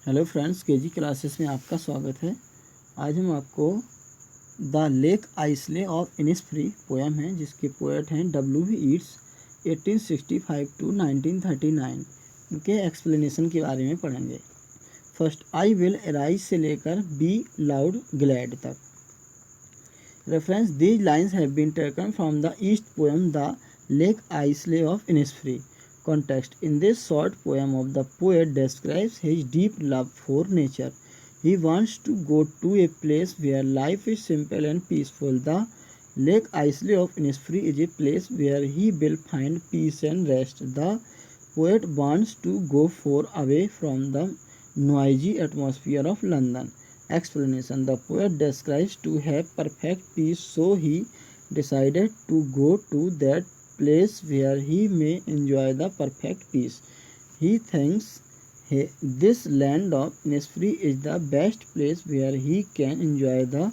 Hello friends, KG classes में आपका स्वागत है। आज हम आपको the lake isle of Innisfree poem है जिसके पोएट हैं W.B.Yeats 1865 टू 1939। इनके एक्सप्लेनेशन के बारे में पढ़ेंगे। फर्स्ट, आई विल अराइज से लेकर बी लाउड ग्लैड तक। Reference, these lines have been taken from the ईस्ट poem the lake isle of Innisfree. Context: in this short poem of the poet describes his deep love for nature. He wants to go to a place where life is simple and peaceful. The Lake Islay of Innisfree is a place where he will find peace and rest. The poet wants to go far away from the noisy atmosphere of London. Explanation: the poet describes to have perfect peace, so he decided to go to that place where he may enjoy the perfect peace. He thinks this land of Innisfree is the best place where he can enjoy the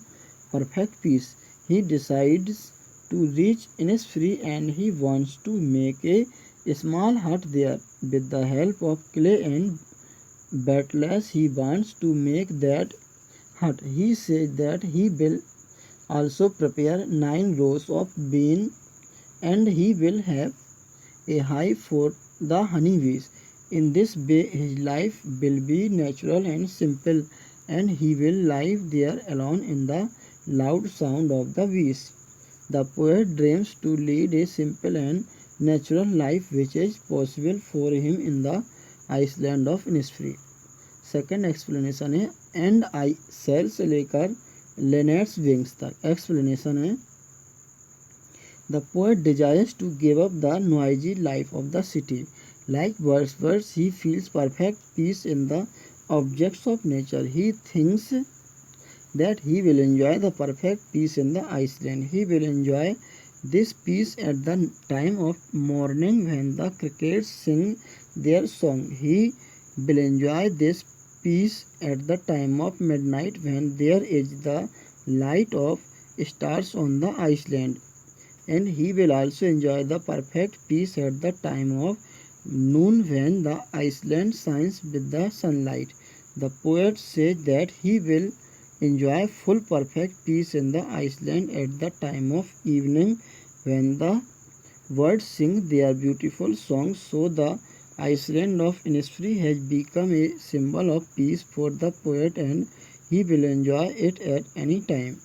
perfect peace. He decides to reach Innisfree and he wants to make a small hut there. With the help of clay and battles, he wants to make that hut. He says that he will also prepare 9 rows of beans and he will have a hive for the honeybees. In this way his life will be natural and simple, and he will live there alone in the loud sound of the bees. The poet dreams to lead a simple and natural life which is possible for him in the island of Innisfree. Second explanation है and I cell से लेकर लेनेट्स wings तक। Explanation है The poet desires to give up the noisy life of the city. Like Wordsworth, he feels perfect peace in the objects of nature. He thinks that he will enjoy the perfect peace in the Iceland. He will enjoy this peace at the time of morning when the crickets sing their song. He will enjoy this peace at the time of midnight when there is the light of stars on the Iceland. And he will also enjoy the perfect peace at the time of noon when the Iceland shines with the sunlight. The poet says that he will enjoy full perfect peace in the Iceland at the time of evening when the birds sing their beautiful songs. So the Iceland of Innisfree has become a symbol of peace for the poet and he will enjoy it at any time.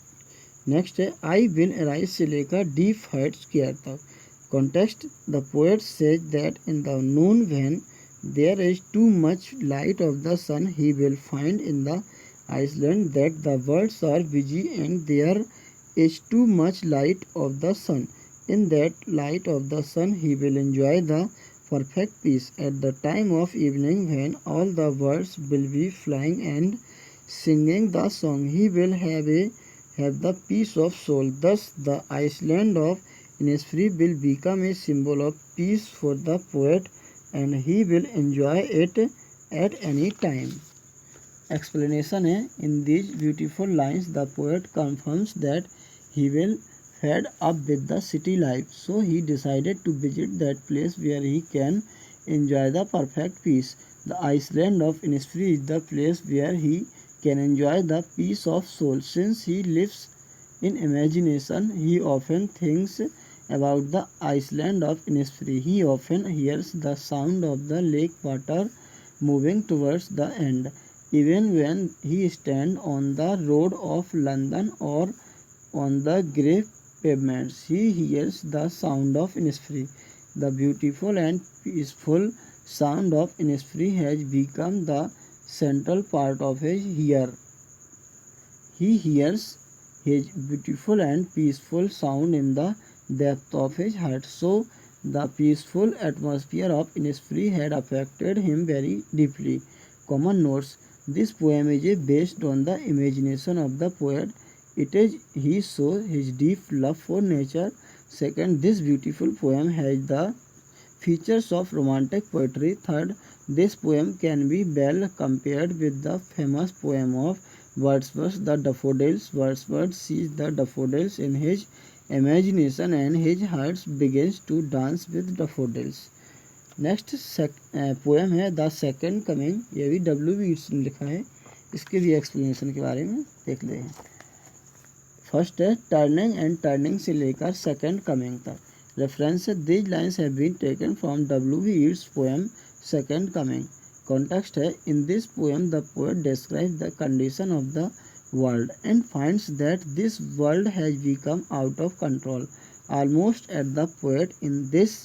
Next है I will arise से लेकर deep Heights की earth तक। Context, the poet says that in the noon when there is too much light of the sun he will find in the island that the birds are busy and there is too much light of the sun. In that light of the sun he will enjoy the perfect peace. At the time of evening when all the birds will be flying and singing the song, he will have the peace of soul. Thus, the Iceland of Innisfree will become a symbol of peace for the poet and he will enjoy it at any time. Explanation है in these beautiful lines the poet confirms that he will fed up with the city life, so he decided to visit that place where he can enjoy the perfect peace. The Iceland of Innisfree is the place where he can enjoy the peace of soul. Since he lives in imagination, he often thinks about the Iceland of Innisfree. He often hears the sound of the lake water moving towards the end. Even when he stands on the road of London or on the grey pavements, he hears the sound of Innisfree. The beautiful and peaceful sound of Innisfree has become the central part of his ear. He hears his beautiful and peaceful sound in the depth of his heart. So the peaceful atmosphere of Innisfree had affected him very deeply. Common notes: this poem is based on the imagination of the poet. He shows his deep love for nature. Second, this beautiful poem has the features of romantic poetry. Third, this poem can be well compared with the famous poem of Wordsworth, The Daffodils. Wordsworth sees the daffodils in his imagination and his heart begins to dance with daffodils. Next poem है the second coming, ये भी W.B. Yeats ने लिखा है। इसके भी explanation के बारे में देख लें। फर्स्ट है टर्निंग एंड टर्निंग से लेकर सेकंड कमिंग तक। रेफरेंस है these lines have been taken from W.B. Yeats poem second coming. Context है in this poem the poet describes the condition of the world and finds that this world has become out of control. Almost at the poet in this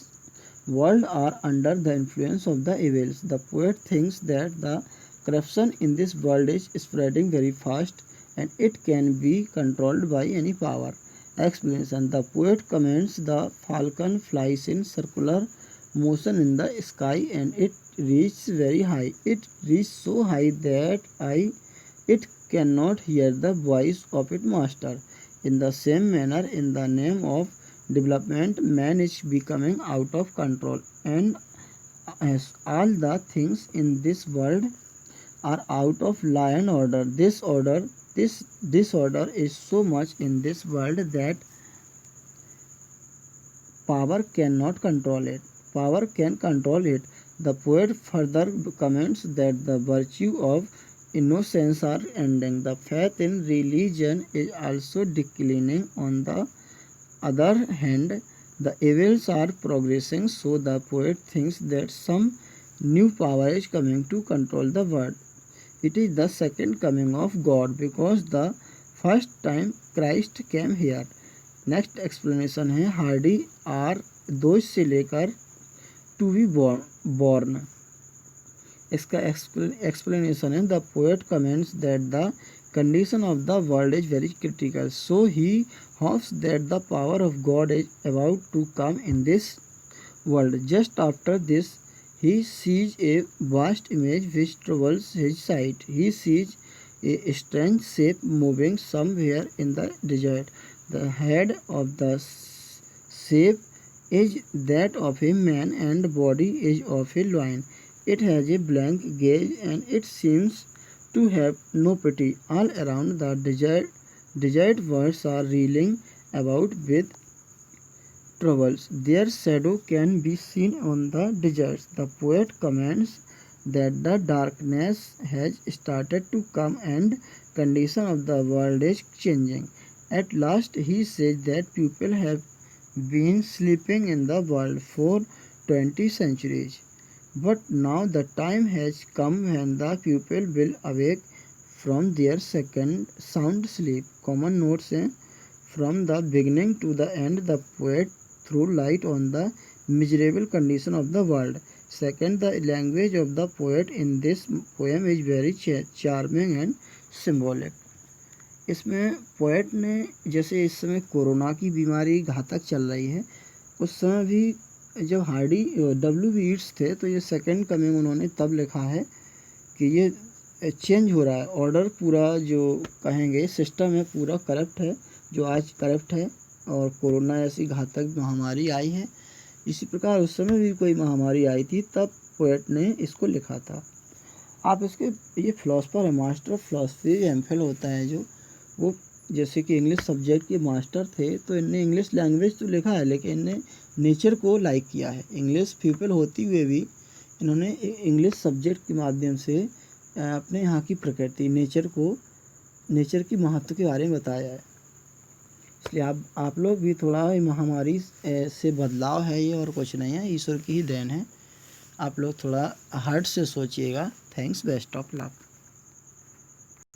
world are under the influence of the evils. The poet thinks that the corruption in this world is spreading very fast and it can be controlled by any power. Explanation: the poet comments the falcon flies in circular motion in the sky and it reaches very high. It reaches so high that it cannot hear the voice of its master. In the same manner, in the name of development, man is becoming out of control, and as all the things in this world are out of law and order. This disorder is so much in this world that power cannot control it. Power can control it. The poet further comments that the virtue of innocence are ending. The faith in religion is also declining. On the other hand, the evils are progressing, so the poet thinks that some new power is coming to control the world. It is the second coming of God because the first time Christ came here. Next explanation है Hardy are दोष से लेकर to be born. इसका explanation है the poet comments that the condition of the world is very critical, so he hopes that the power of God is about to come in this world. Just after this, he sees a vast image which troubles his sight. He sees a strange shape moving somewhere in the desert. The head of the shape is that of a man and body is of a lion. It has a blank gaze and it seems to have no pity. All around the desert birds are reeling about with troubles. Their shadow can be seen on the deserts. The poet comments that the darkness has started to come and condition of the world is changing. At last he says that people have been sleeping in the world for 20 centuries. But now the time has come when the people will awake from their second sound sleep. Common notes हैं from the beginning to the end the poet threw light on the miserable condition of the world. Second, the language of the poet in this poem is very charming and symbolic. इसमें poet ने जैसे इस समय corona की बीमारी घातक चल रही है, उस समय भी जब हार्डी W.B. Yeats थे तो ये सेकंड कमिंग उन्होंने तब लिखा है कि ये चेंज हो रहा है, ऑर्डर पूरा जो कहेंगे सिस्टम है पूरा करप्ट है, जो आज करप्ट है और कोरोना ऐसी घातक महामारी आई है। इसी प्रकार उस समय भी कोई महामारी आई थी तब पोएट ने इसको लिखा था। आप इसके ये फिलोसफर है, मास्टर ऑफ फिलोसफी एमफिल होता है जो, वो जैसे कि इंग्लिश सब्जेक्ट के मास्टर थे तो इनने इंग्लिश लैंग्वेज तो लिखा है लेकिन इनने नेचर को लाइक किया है। इंग्लिश पीपल होते हुए भी इन्होंने इंग्लिश सब्जेक्ट के माध्यम से अपने यहाँ की प्रकृति नेचर की महत्व के बारे में बताया है। इसलिए आप लोग भी थोड़ा महामारी से बदलाव है ये और कुछ नहीं है, ईश्वर की ही देन है। आप लोग थोड़ा हार्ट से सोचिएगा। Thanks, best of luck.